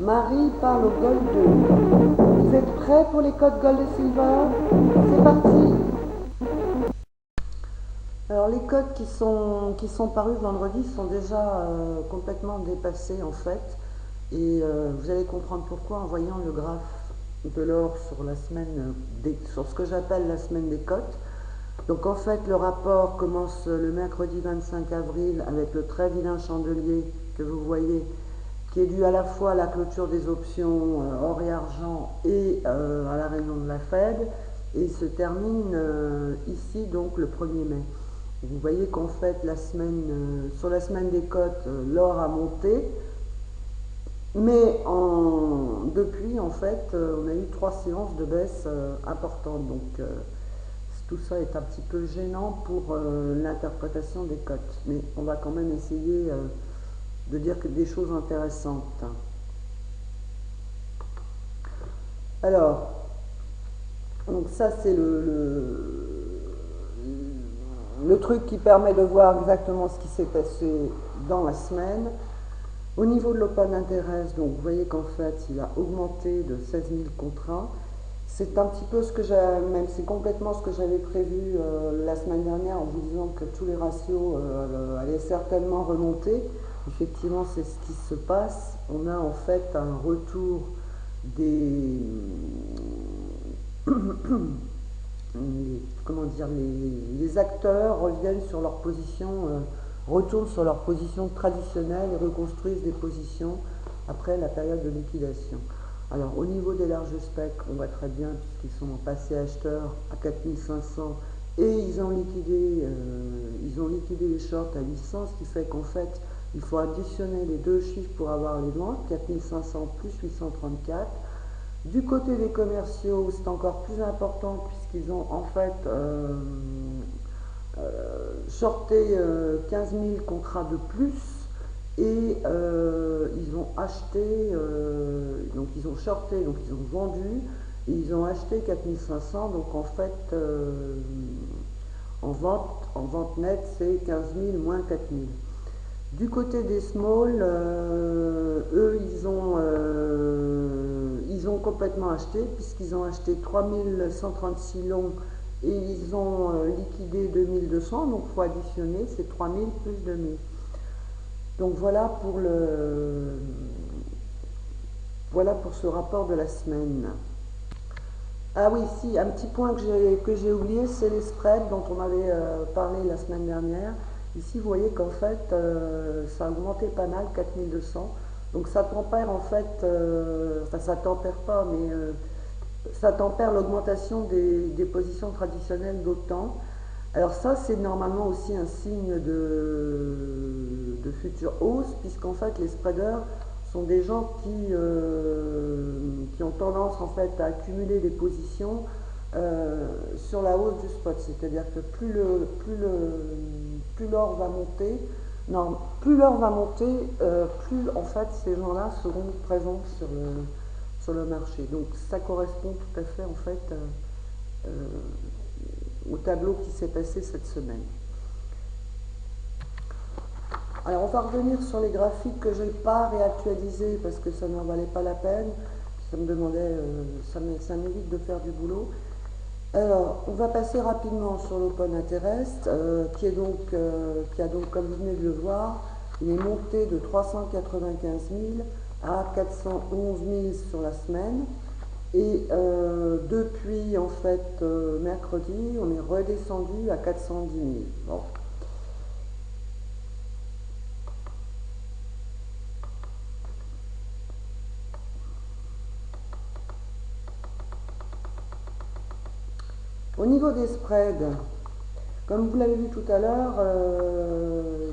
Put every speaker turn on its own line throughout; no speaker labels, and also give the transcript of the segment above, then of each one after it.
Marie parle au Gold 2. Vous êtes prêts pour les codes Gold et Silver? C'est parti! Alors les codes qui sont parus vendredi sont déjà complètement dépassés en fait. Et vous allez comprendre pourquoi en voyant le graphe de l'or sur la semaine sur ce que j'appelle la semaine des cotes. Donc en fait le rapport commence le mercredi 25 avril avec le très vilain chandelier que vous voyez, qui est dû à la fois à la clôture des options or et argent et à la réunion de la Fed, et il se termine ici donc le 1er mai. Vous voyez qu'en fait sur la semaine des cotes, l'or a monté, mais depuis en fait on a eu 3 séances de baisse importantes, donc tout ça est un petit peu gênant pour l'interprétation des cotes, mais on va quand même essayer de dire des choses intéressantes. Alors, donc ça c'est le truc qui permet de voir exactement ce qui s'est passé dans la semaine. Au niveau de l'open interest, donc vous voyez qu'en fait il a augmenté de 16 000 contrats. C'est un petit peu ce que même c'est complètement ce que j'avais prévu la semaine dernière en vous disant que tous les ratios allaient certainement remonter. Effectivement, c'est ce qui se passe. On a en fait un retour des comment dire, les acteurs reviennent sur leur position, retournent sur leur position traditionnelle et reconstruisent des positions après la période de liquidation. Alors au niveau des larges specs, on voit très bien puisqu'ils sont passés acheteurs à 4500 et ils ont liquidé les shorts à 800, ce qui fait qu'en fait il faut additionner les deux chiffres pour avoir les longs, 4500 plus 834. Du côté des commerciaux, c'est encore plus important puisqu'ils ont en fait shorté 15 000 contrats de plus et ils ont acheté, donc ils ont shorté, donc ils ont vendu et ils ont acheté 4500, donc en fait en vente nette c'est 15 000 moins 4 000. Du côté des small, eux, ils ont complètement acheté, puisqu'ils ont acheté 3136 longs et ils ont liquidé 2200, donc il faut additionner, c'est 3000 plus 2000. Donc voilà pour ce rapport de la semaine. Ah oui, si, un petit point que j'ai oublié, c'est les spreads dont on avait parlé la semaine dernière. Ici, vous voyez qu'en fait, ça a augmenté pas mal, 4200. Donc ça tempère en fait, enfin ça tempère pas, mais ça tempère l'augmentation des positions traditionnelles d'autant. Alors ça, c'est normalement aussi un signe de future hausse, puisqu'en fait, les spreaders sont des gens qui ont tendance en fait à accumuler des positions sur la hausse du spot. C'est-à-dire que plus l'or va monter, non, plus l'or va monter, plus en fait ces gens-là seront présents sur le marché. Donc ça correspond tout à fait en fait au tableau qui s'est passé cette semaine. Alors on va revenir sur les graphiques que je n'ai pas réactualisés parce que ça n'en valait pas la peine. Ça me demandait, ça m'évite de faire du boulot. Alors on va passer rapidement sur l'open interest qui a donc, comme vous venez de le voir, il est monté de 395 000 à 411 000 sur la semaine. Et depuis en fait mercredi, on est redescendu à 410 000. Bon. Au niveau des spreads, comme vous l'avez vu tout à l'heure,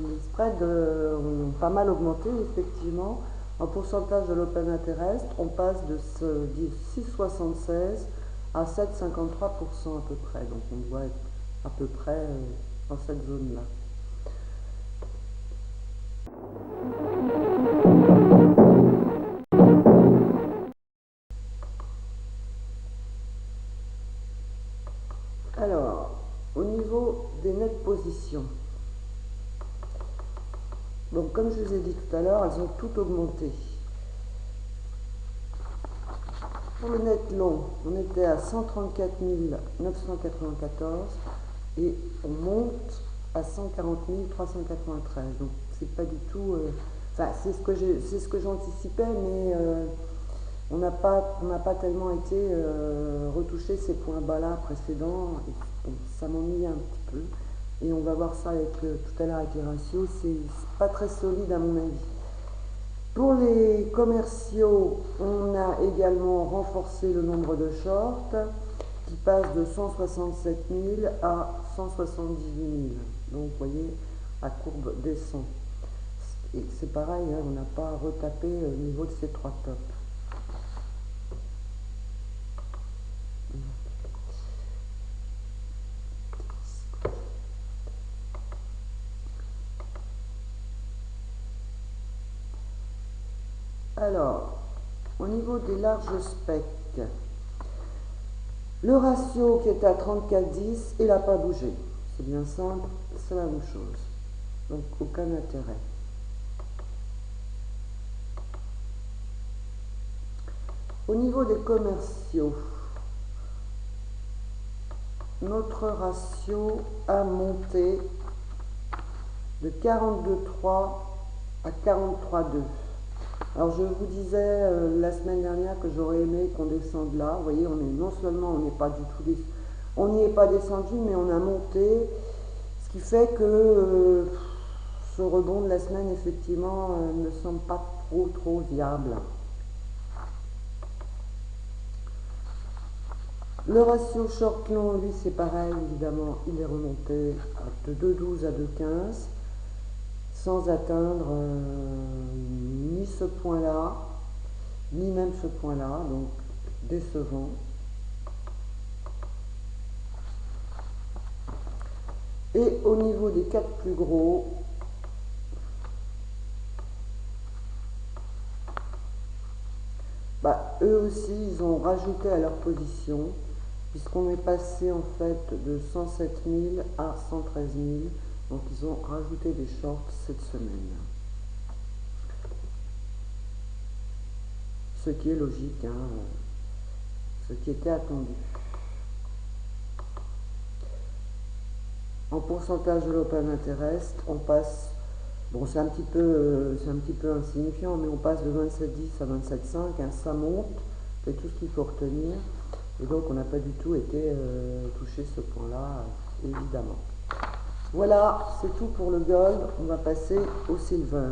les spreads ont pas mal augmenté, effectivement. En pourcentage de l'open interest, on passe de 6,76 à 7,53% à peu près. Donc on doit être à peu près dans cette zone-là. Alors, au niveau des nettes positions, donc comme je vous ai dit tout à l'heure, elles ont toutes augmenté. Pour le net long, on était à 134 994 et on monte à 140 393. Donc c'est pas du tout. Enfin, c'est ce que j'anticipais, mais on n'a pas tellement été retoucher ces points bas là précédents. Et, bon, ça m'ennuie un petit peu. Et on va voir ça avec, tout à l'heure avec les ratios. C'est pas très solide à mon avis. Pour les commerciaux, on a également renforcé le nombre de shorts qui passe de 167 000 à 178 000. Donc vous voyez, la courbe descend. Et c'est pareil, hein, on n'a pas retapé au niveau de ces trois tops. Alors, au niveau des larges specs, le ratio qui est à 34,10, il n'a pas bougé. C'est bien simple, c'est la même chose. Donc, aucun intérêt. Au niveau des commerciaux, notre ratio a monté de 42,3 à 43,2. Alors je vous disais la semaine dernière que j'aurais aimé qu'on descende là. Vous voyez, non seulement on n'est pas du tout on n'y est pas descendu, mais on a monté, ce qui fait que ce rebond de la semaine effectivement ne semble pas trop viable. Le ratio short long, lui, c'est pareil, évidemment, il est remonté de 2,12 à 2,15 sans atteindre ni ce point-là, ni même ce point-là, donc décevant. Et au niveau des 4 plus gros, eux aussi, ils ont rajouté à leur position, puisqu'on est passé en fait de 107 000 à 113 000. Donc ils ont rajouté des shorts cette semaine. Ce qui est logique, hein, ce qui était attendu. En pourcentage de l'open interest, on passe, bon c'est un petit peu insignifiant, mais on passe de 27,10 à 27,5, hein, ça monte, c'est tout ce qu'il faut retenir. Et donc on n'a pas du tout été touché ce point-là, évidemment. Voilà, c'est tout pour le gold. On va passer au silver.